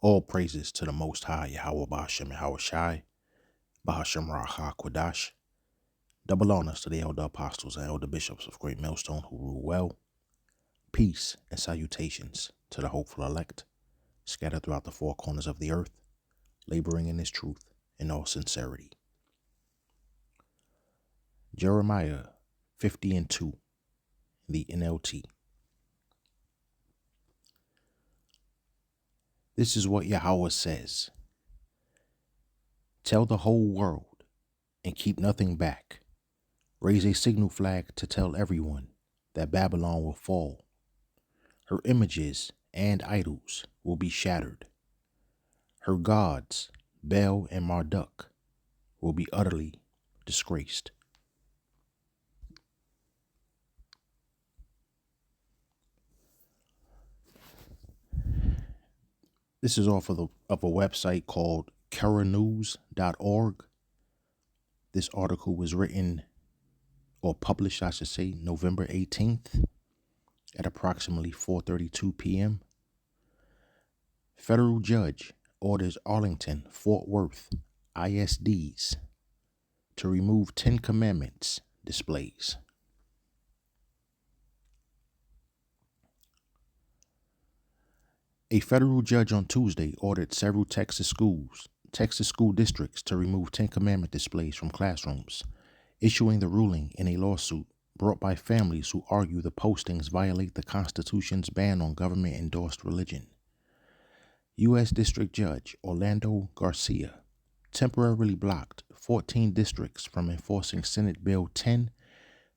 All praises to the Most High, Yahweh Bashem, Yahweh Shai, Bahashem Raha Kwadash. Double honors to the elder apostles and elder bishops of Great Millstone who rule well. Peace and salutations to the hopeful elect, scattered throughout the four corners of the earth, laboring in His truth in all sincerity. Jeremiah 50:2, the NLT. This is what Yahweh says. Tell the whole world and keep nothing back. Raise a signal flag to tell everyone that Babylon will fall. Her images and idols will be shattered. Her gods, Bel and Marduk, will be utterly disgraced. This is off of a website called karanews.org. This article was written, or published, I should say, November 18th at approximately 4:32 p.m. Federal judge orders Arlington, Fort Worth ISDs to remove Ten Commandments displays. A federal judge on Tuesday ordered several Texas school districts to remove Ten Commandment displays from classrooms, issuing the ruling in a lawsuit brought by families who argue the postings violate the Constitution's ban on government-endorsed religion. U.S. District Judge Orlando Garcia temporarily blocked 14 districts from enforcing Senate Bill 10,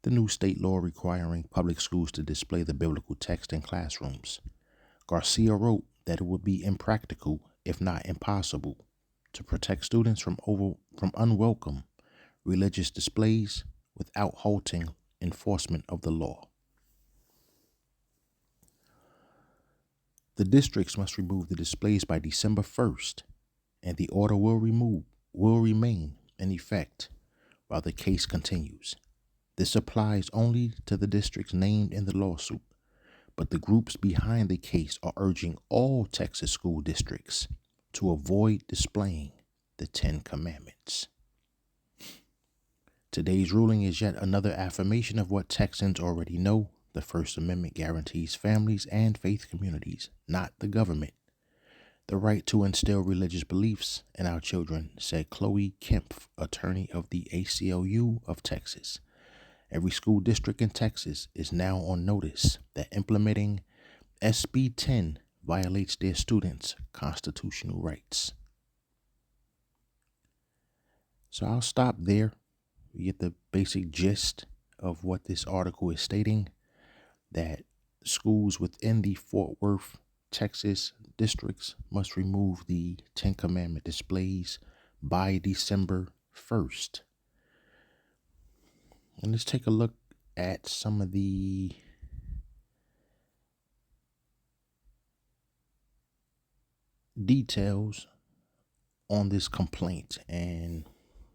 the new state law requiring public schools to display the biblical text in classrooms. Garcia wrote that it would be impractical, if not impossible, to protect students from unwelcome religious displays without halting enforcement of the law. The districts must remove the displays by December 1st, and the order will remain in effect while the case continues. This applies only to the districts named in the lawsuit, but the groups behind the case are urging all Texas school districts to avoid displaying the Ten Commandments. Today's ruling is yet another affirmation of what Texans already know. The First Amendment guarantees families and faith communities, not the government, the right to instill religious beliefs in our children, said Chloe Kempf, attorney of the ACLU of Texas. Every school district in Texas is now on notice that implementing SB 10 violates their students' constitutional rights. So I'll stop there. We get the basic gist of what this article is stating, that schools within the Fort Worth, Texas districts must remove the Ten Commandment displays by December 1st. And let's take a look at some of the details on this complaint. And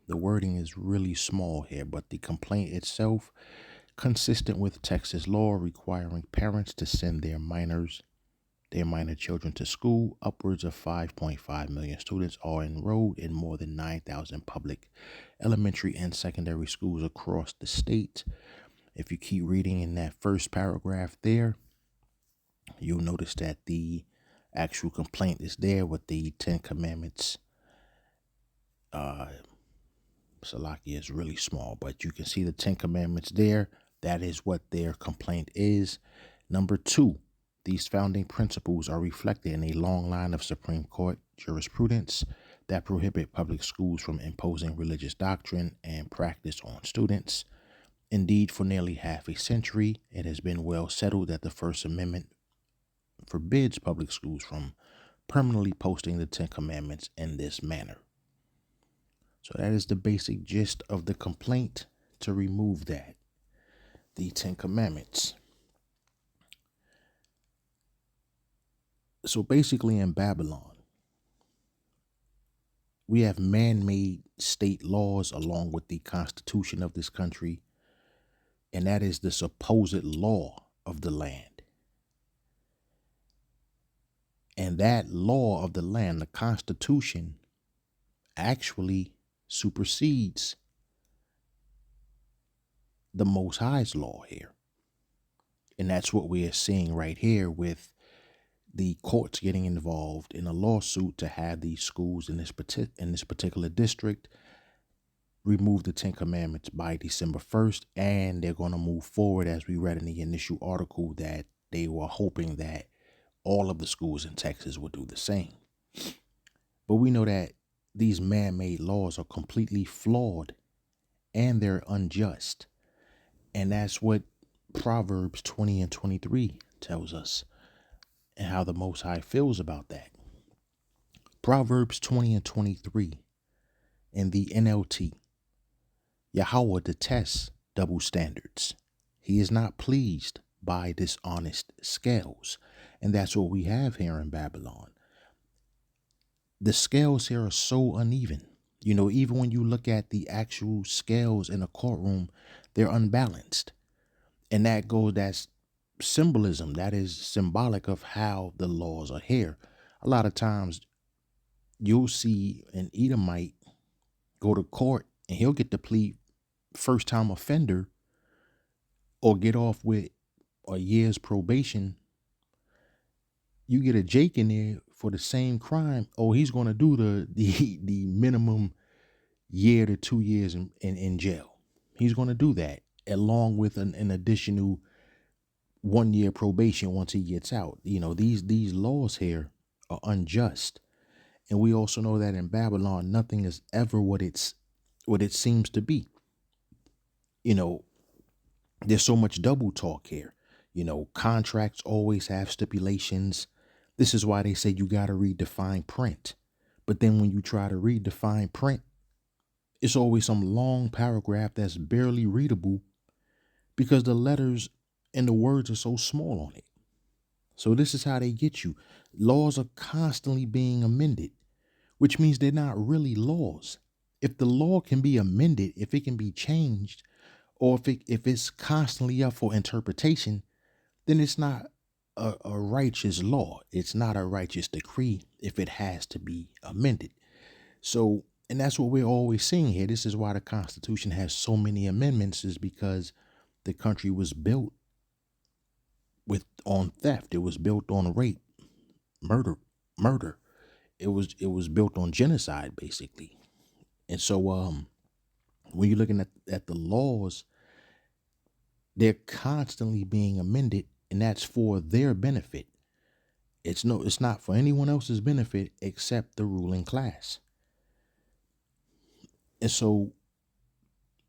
the wording is really small here, but the complaint itself, consistent with Texas law requiring parents to send their minor children to school, upwards of 5.5 million students are enrolled in more than 9,000 public elementary and secondary schools across the state. If you keep reading in that first paragraph there, you'll notice that the actual complaint is there with the Ten Commandments. Salakia is really small, but you can see the Ten Commandments there. That is what their complaint is. Number 2, these founding principles are reflected in a long line of Supreme Court jurisprudence that prohibit public schools from imposing religious doctrine and practice on students. Indeed, for nearly half a century, it has been well settled that the First Amendment forbids public schools from permanently posting the Ten Commandments in this manner. So that is the basic gist of the complaint, to remove that, the Ten Commandments. So basically in Babylon, we have man-made state laws along with the Constitution of this country, and that is the supposed law of the land. And that law of the land, the Constitution, actually supersedes the Most High's law here. And that's what we are seeing right here with the courts getting involved in a lawsuit to have these schools in this particular district remove the Ten Commandments by December 1st. And they're going to move forward, as we read in the initial article, that they were hoping that all of the schools in Texas would do the same. But we know that these man-made laws are completely flawed and they're unjust. And that's what Proverbs 20 and 23 tells us, and how the Most High feels about that. Proverbs 20 and 23 in the NLT. Yahweh detests double standards. He is not pleased by dishonest scales. And that's what we have here in Babylon. The scales here are so uneven. You know, even when you look at the actual scales in a courtroom, they're unbalanced. And that's symbolism. That is symbolic of how the laws are here. A lot of times you'll see an Edomite go to court and he'll get to plead first time offender or get off with a year's probation. You get a Jake in there for the same crime. Oh, he's going to do the minimum year to 2 years in jail. He's going to do that along with an additional 1 year probation once he gets out. You know, these laws here are unjust. And we also know that in Babylon, nothing is ever what it seems to be. You know, there's so much double talk here. You know, contracts always have stipulations. This is why they say you got to read the fine print. But then when you try to read the fine print, it's always some long paragraph that's barely readable because the letters and the words are so small on it. So this is how they get you. Laws are constantly being amended, which means they're not really laws. If the law can be amended, if it can be changed, or if it's constantly up for interpretation, then it's not a righteous law. It's not a righteous decree if it has to be amended. So, and that's what we're always seeing here. This is why the Constitution has so many amendments, is because the country was built on theft. It was built on rape, murder. It was built on genocide, basically. And so when you're looking at the laws, they're constantly being amended, and that's for their benefit. It's not for anyone else's benefit except the ruling class. And so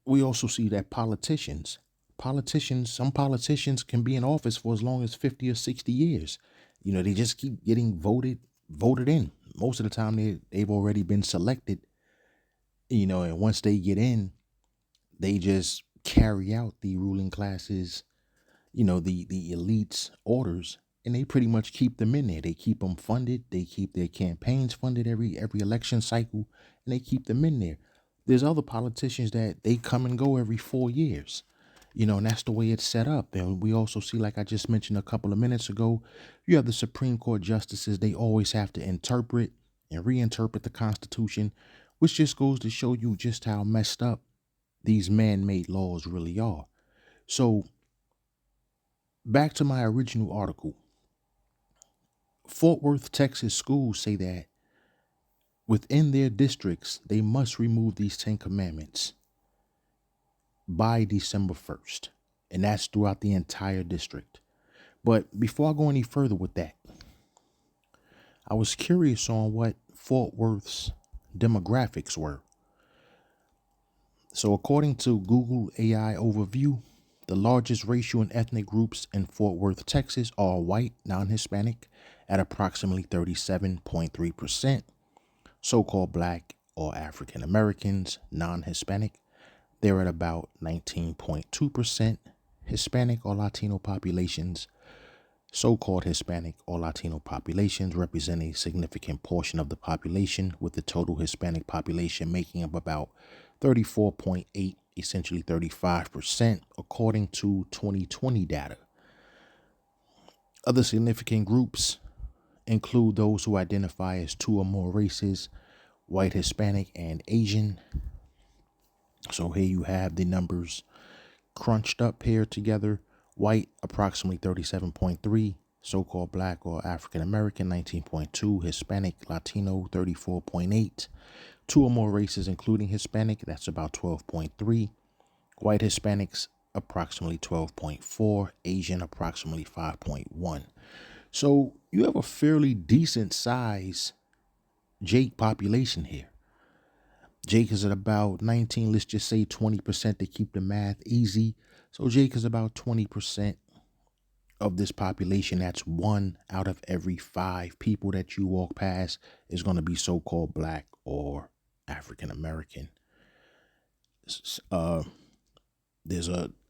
we also see that some politicians can be in office for as long as 50 or 60 years. You know, they just keep getting voted in. Most of the time they've already been selected, you know, and once they get in, they just carry out the ruling classes, you know, the elites' orders, and they pretty much keep them in there. They keep them funded. They keep their campaigns funded every election cycle, and they keep them in there. There's other politicians that they come and go every 4 years, you know, and that's the way it's set up. And we also see, like I just mentioned a couple of minutes ago, you have the Supreme Court justices. They always have to interpret and reinterpret the Constitution, which just goes to show you just how messed up these man-made laws really are. So back to my original article. Fort Worth, Texas schools say that within their districts, they must remove these 10 commandments by December 1st. And that's throughout the entire district. But before I go any further with that, I was curious on what Fort Worth's demographics were. So according to Google AI overview, the largest racial and ethnic groups in Fort Worth, Texas are white, non-Hispanic at approximately 37.3%, so-called Black or African Americans, non-Hispanic, they're at about 19.2%, Hispanic or Latino populations, so-called Hispanic or Latino populations represent a significant portion of the population, with the total Hispanic population making up about 34.8, essentially 35%, according to 2020 data. Other significant groups include those who identify as two or more races, white, Hispanic, and Asian. So here you have the numbers crunched up here together. White, approximately 37.3. So-called black or African American, 19.2. Hispanic, Latino, 34.8. Two or more races, including Hispanic, that's about 12.3. White Hispanics, approximately 12.4. Asian, approximately 5.1. So you have a fairly decent size Jake population here. Jake is at about 19, let's just say 20% to keep the math easy. So Jake is about 20% of this population. That's 1 out of every 5 people that you walk past is going to be so-called black or African American. The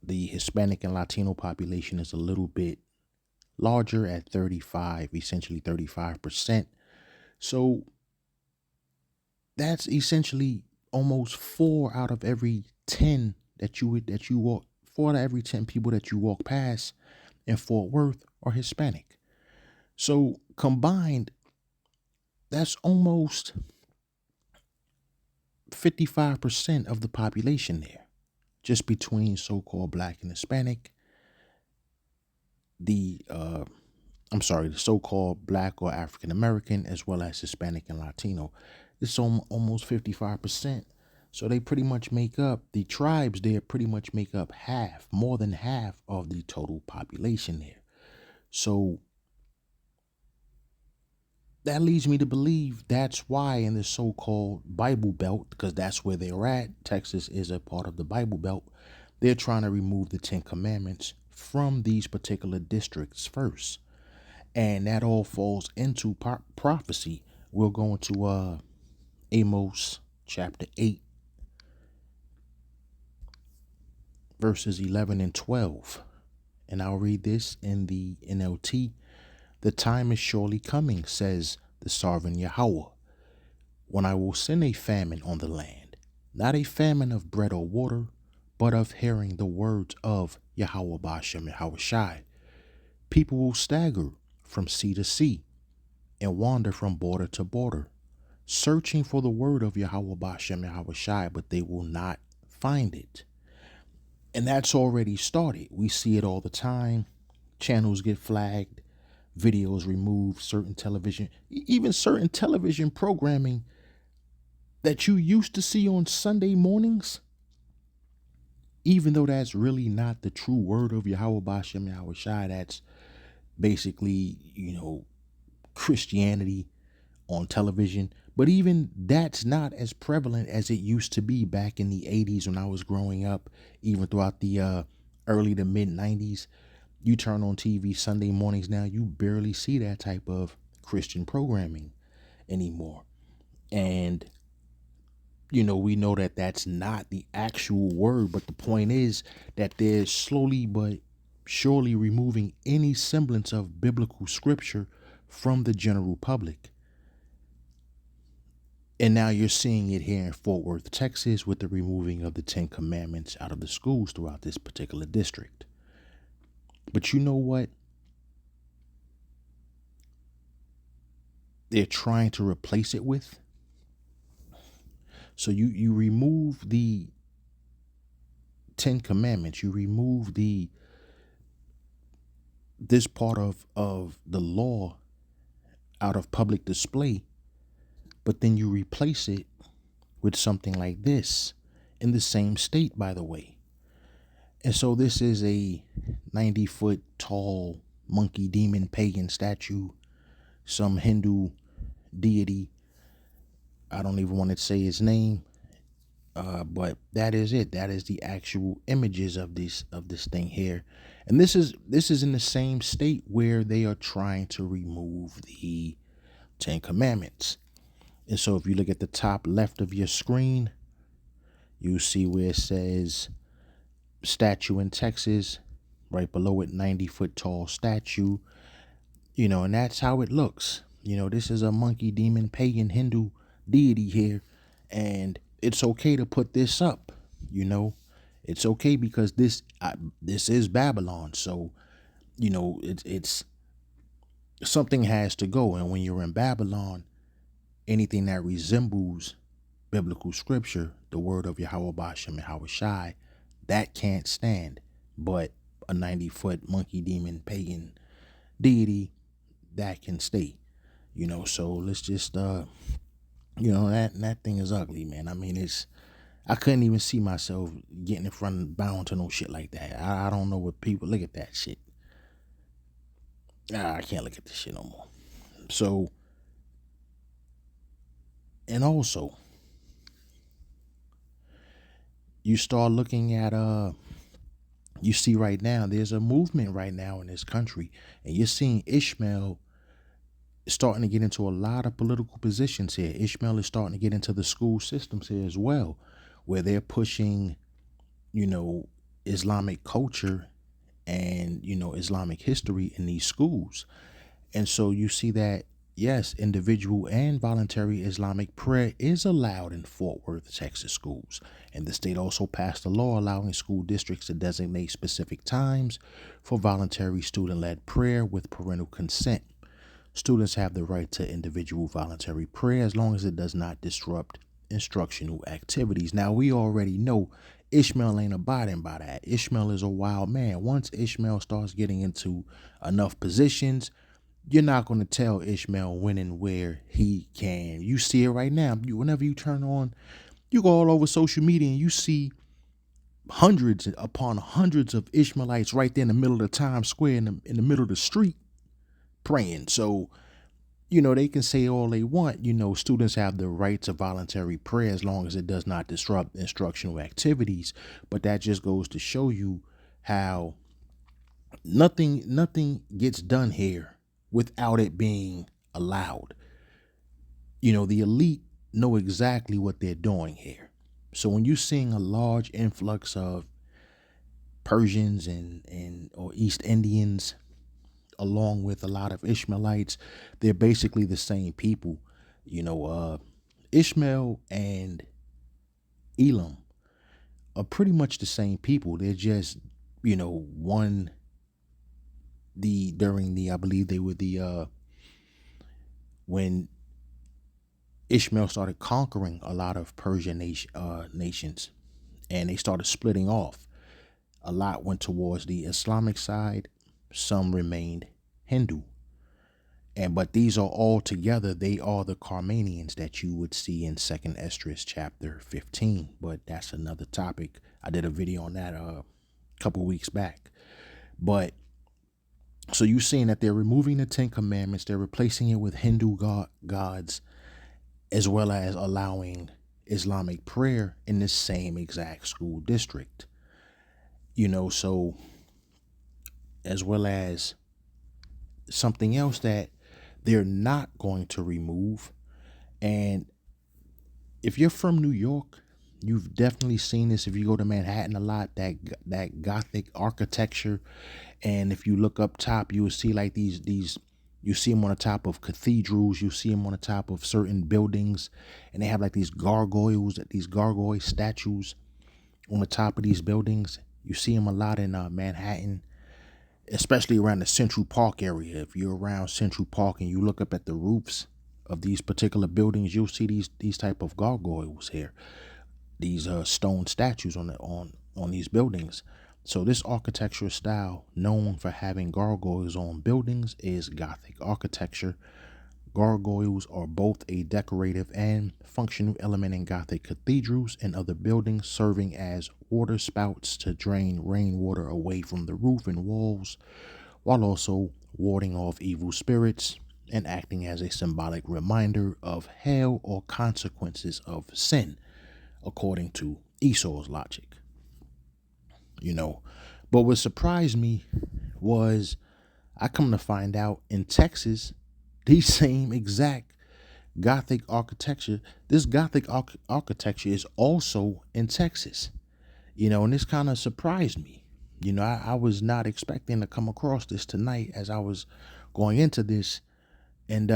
Hispanic and Latino population is a little bit larger at 35, essentially 35%. So that's essentially almost 4 out of every 10 that you walk 4 out of every 10 people that you walk past in Fort Worth are Hispanic. So combined, that's almost 55% of the population there, just between so-called black and Hispanic. The so-called black or African American, as well as Hispanic and Latino. It's almost 55%. So they pretty much make up, the tribes there pretty much make up more than half of the total population there. So that leads me to believe that's why in the so-called Bible Belt, because that's where they're at, Texas is a part of the Bible Belt, they're trying to remove the 10 Commandments from these particular districts first. And that all falls into prophecy. We'll go into Amos chapter 8, verses 11 and 12. And I'll read this in the NLT. The time is surely coming, says the sovereign Yahweh, when I will send a famine on the land, not a famine of bread or water, but of hearing the words of Yahweh Bashem Yahweh Shai. People will stagger from sea to sea and wander from border to border, searching for the word of Yahweh Bashem Yahweh Shai, but they will not find it. And that's already started. We see it all the time. Channels get flagged, videos removed, certain television programming that you used to see on Sunday mornings, even though that's really not the true word of Yahweh Bashem Yahweh Shai. That's basically, Christianity on television. But even that's not as prevalent as it used to be back in the 80s when I was growing up, even throughout the early to mid 90s. You turn on TV Sunday mornings now, you barely see that type of Christian programming anymore. And, we know that that's not the actual word, but the point is that they're slowly but surely removing any semblance of biblical scripture from the general public. And now you're seeing it here in Fort Worth, Texas, with the removing of the 10 Commandments out of the schools throughout this particular district. But you know what? They're trying to replace it with. So you remove the 10 Commandments, you remove this part of the law out of public display, but then you replace it with something like this in the same state, by the way. And so this is a 90-foot tall monkey demon pagan statue, some Hindu deity. I don't even want to say his name, but that is it. That is the actual images of this thing here. And this is in the same state where they are trying to remove the 10 Commandments. And so if you look at the top left of your screen, you see where it says statue in Texas, right below it, 90-foot tall statue, and that's how it looks. This is a monkey demon pagan Hindu deity here, and it's okay to put this up. It's okay because this is Babylon. So it's something has to go. And when you're in Babylon, anything that resembles biblical scripture, the word of Yahweh Bashem and Yahweh Shai, that can't stand. But a 90-foot monkey demon pagan deity, that can stay. So let's just that thing is ugly, man. I mean, I couldn't even see myself getting in front of bound to no shit like that. I don't know what people look at that shit. I can't look at this shit no more. So, and also, you start looking at you see right now there's a movement right now in this country, and you're seeing Ishmael starting to get into a lot of political positions here. Ishmael is starting to get into the school systems here as well, where they're pushing, Islamic culture and, Islamic history in these schools. And so you see that, yes, individual and voluntary Islamic prayer is allowed in Fort Worth, Texas schools. And the state also passed a law allowing school districts to designate specific times for voluntary student-led prayer with parental consent. Students have the right to individual voluntary prayer as long as it does not disrupt instructional activities. Now, we already know Ishmael ain't abiding by that. Ishmael is a wild man. Once Ishmael starts getting into enough positions, you're not going to tell Ishmael when and where he can. You see it right now. Whenever you turn on, you go all over social media and you see hundreds upon hundreds of Ishmaelites right there in the middle of the Times Square, in the middle of the street, praying. So, they can say all they want. Students have the right to voluntary prayer as long as it does not disrupt instructional activities. But that just goes to show you how nothing gets done here without it being allowed. The elite know exactly what they're doing here. So when you're seeing a large influx of Persians and or East Indians, along with a lot of Ishmaelites, they're basically the same people. Ishmael and Elam are pretty much the same people. They're just, one during the I believe they were the when Ishmael started conquering a lot of Persian nations, and they started splitting off. A lot went towards the Islamic side. Some remained Hindu. But these are all together, they are the Carmanians that you would see in 2nd Esdras chapter 15. But that's another topic. I did a video on that a couple weeks back. But so you're seeing that they're removing the 10 Commandments, they're replacing it with Hindu gods, as well as allowing Islamic prayer in the same exact school district. So as well as something else that they're not going to remove. And if you're from New York, you've definitely seen this. If you go to Manhattan a lot, that Gothic architecture, and if you look up top, you will see like these you see them on the top of cathedrals, you see them on the top of certain buildings, and they have like these gargoyle statues on the top of these buildings. You see them a lot in Manhattan, especially around the Central Park area. If you're around Central Park and you look up at the roofs of these particular buildings, you'll see these type of gargoyles here, these stone statues on these buildings. So this architectural style, known for having gargoyles on buildings, is Gothic architecture. Gargoyles are both a decorative and functional element in Gothic cathedrals and other buildings, serving as water spouts to drain rainwater away from the roof and walls, while also warding off evil spirits and acting as a symbolic reminder of hell or consequences of sin, according to Esau's logic. But what surprised me was I come to find out in Texas, the same exact Gothic architecture, this Gothic architecture is also in Texas, and this kind of surprised me. I was not expecting to come across this tonight as I was going into this. And,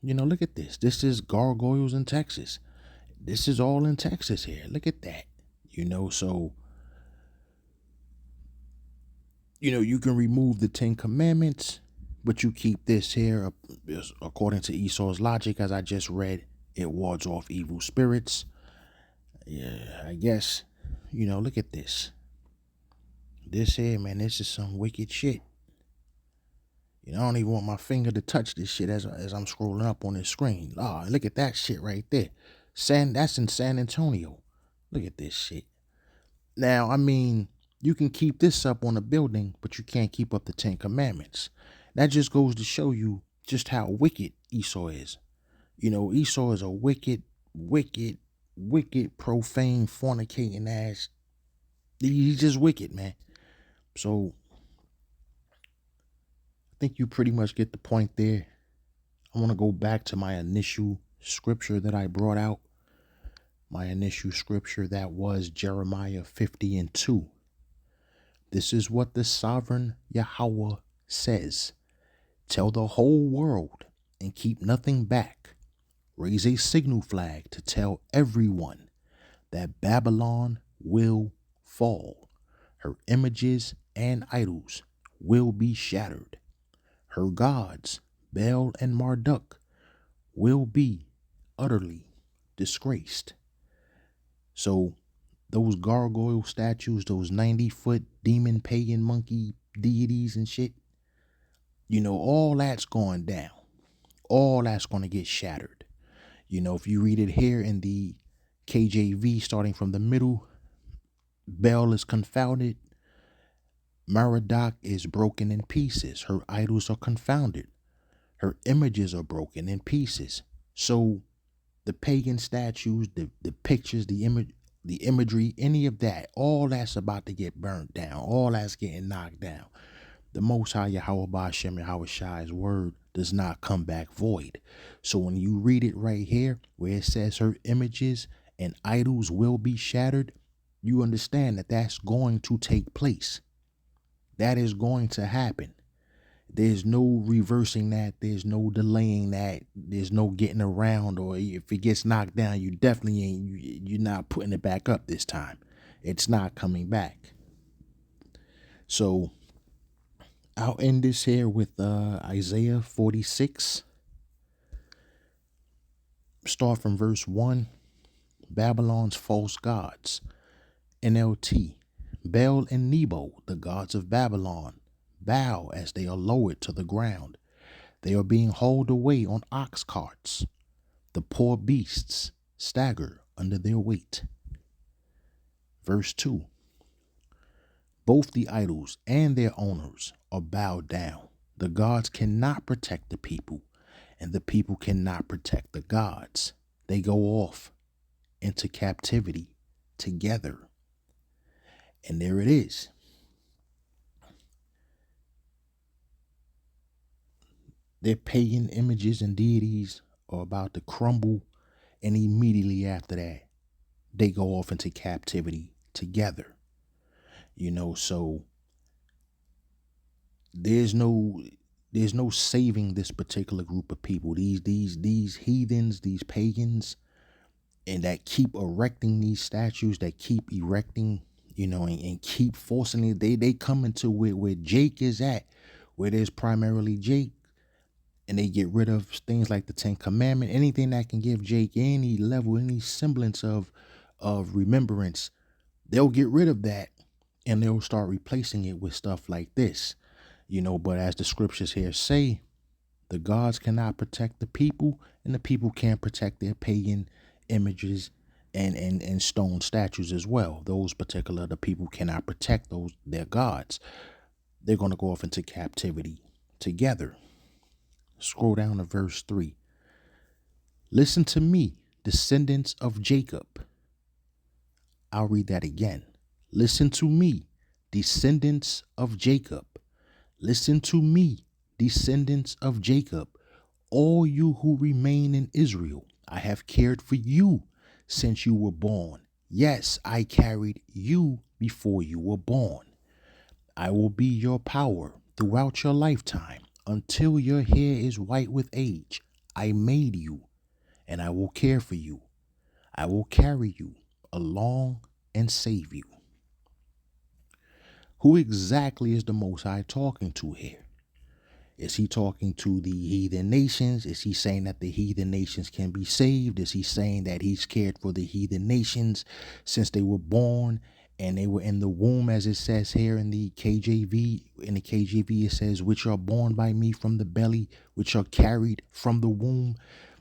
look at this. This is gargoyles in Texas. This is all in Texas here. Look at that. So, you can remove the 10 Commandments, But you keep this here, according to Esau's logic, as I just read, it wards off evil spirits. Yeah, I guess, look at this. This here, man, this is some wicked shit. I don't even want my finger to touch this shit as I'm scrolling up on this screen. Oh, look at that shit right there. That's in San Antonio. Look at this shit. Now, I mean, you can keep this up on a building, but you can't keep up the 10 Commandments. That just goes to show you just how wicked Esau is. Esau is a wicked, profane, fornicating ass. He's just wicked, man. So I think you pretty much get the point there. I want to go back to my initial scripture that I brought out. My initial scripture that was Jeremiah 50:2. This is what the sovereign Yahweh says. Tell the whole world and keep nothing back. Raise a signal flag to tell everyone that Babylon will fall. Her images and idols will be shattered. Her gods, Baal and Marduk, will be utterly disgraced. So those gargoyle statues, those 90-foot demon pagan monkey deities and shit, all that's going down. All that's going to get shattered. If you read it here in the KJV, starting from the middle, Baal is confounded. Marduk is broken in pieces. Her idols are confounded. Her images are broken in pieces. So the pagan statues, the pictures, the imagery, any of that, all that's about to get burnt down. All that's getting knocked down. The Most High Yahweh Ba'ashem Yahweh Shai's word does not come back void. So when you read it right here, where it says her images and idols will be shattered, you understand that that's going to take place. That is going to happen. There's no reversing that. There's no delaying that. There's no getting around, or if it gets knocked down, you definitely you're not putting it back up this time. It's not coming back. So I'll end this here with Isaiah 46. Start from verse 1. Babylon's false gods. NLT. Baal and Nebo, the gods of Babylon, bow as they are lowered to the ground. They are being hauled away on ox carts. The poor beasts stagger under their weight. Verse 2. Both the idols and their owners are bowed down. The gods cannot protect the people, and the people cannot protect the gods. They go off into captivity together. And there it is. Their pagan images and deities are about to crumble, and immediately after that, they go off into captivity together. So there's no saving this particular group of people. These heathens, these pagans, and that keep erecting these statues, that keep erecting, and keep forcing it. They come into where Jake is at, where there's primarily Jake, and they get rid of things like the 10 Commandments, anything that can give Jake any level, any semblance of remembrance. They'll get rid of that, and they'll start replacing it with stuff like this. But as the scriptures here say, the gods cannot protect the people, and the people can't protect their pagan images and stone statues as well. The people cannot protect their gods. They're going to go off into captivity together. Scroll down to verse 3. Listen to me, descendants of Jacob. I'll read that again. Listen to me, descendants of Jacob. Listen to me, descendants of Jacob. All you who remain in Israel, I have cared for you since you were born. Yes, I carried you before you were born. I will be your power throughout your lifetime until your hair is white with age. I made you, and I will care for you. I will carry you along and save you. Who exactly is the Most High talking to here? Is he talking to the heathen nations? Is he saying that the heathen nations can be saved? Is he saying that he's cared for the heathen nations since they were born and they were in the womb, as it says here in the KJV? In the KJV, it says, which are born by me from the belly, which are carried from the womb.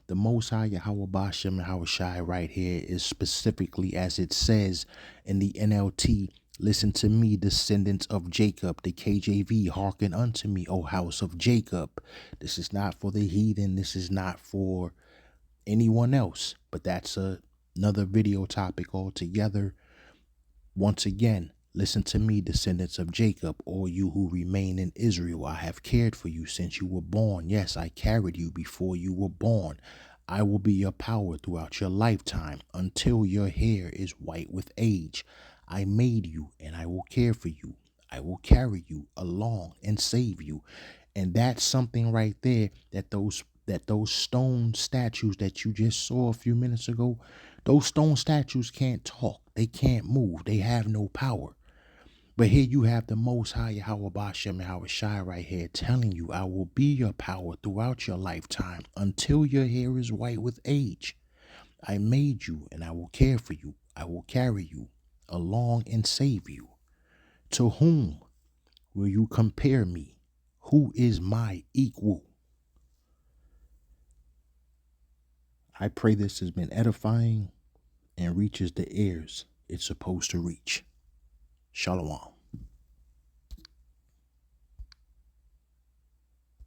The Most High Yahweh Bashem and Hawashai right here is specifically as it says in the NLT. Listen to me, descendants of Jacob. The KJV, hearken unto me, O house of Jacob. This is not for the heathen. This is not for anyone else. But that's another video topic altogether. Once again, listen to me, descendants of Jacob, all you who remain in Israel. I have cared for you since you were born. Yes, I carried you before you were born. I will be your power throughout your lifetime until your hair is white with age. I made you and I will care for you. I will carry you along and save you. And that's something right there that those stone statues that you just saw a few minutes ago, those stone statues can't talk. They can't move. They have no power. But here you have the Most High Yahweh Bashem and Hawashai right here telling you, I will be your power throughout your lifetime until your hair is white with age. I made you and I will care for you. I will carry you along and save you. To whom will you compare me? Who is my equal? I pray this has been edifying and reaches the ears it's supposed to reach. Shalom.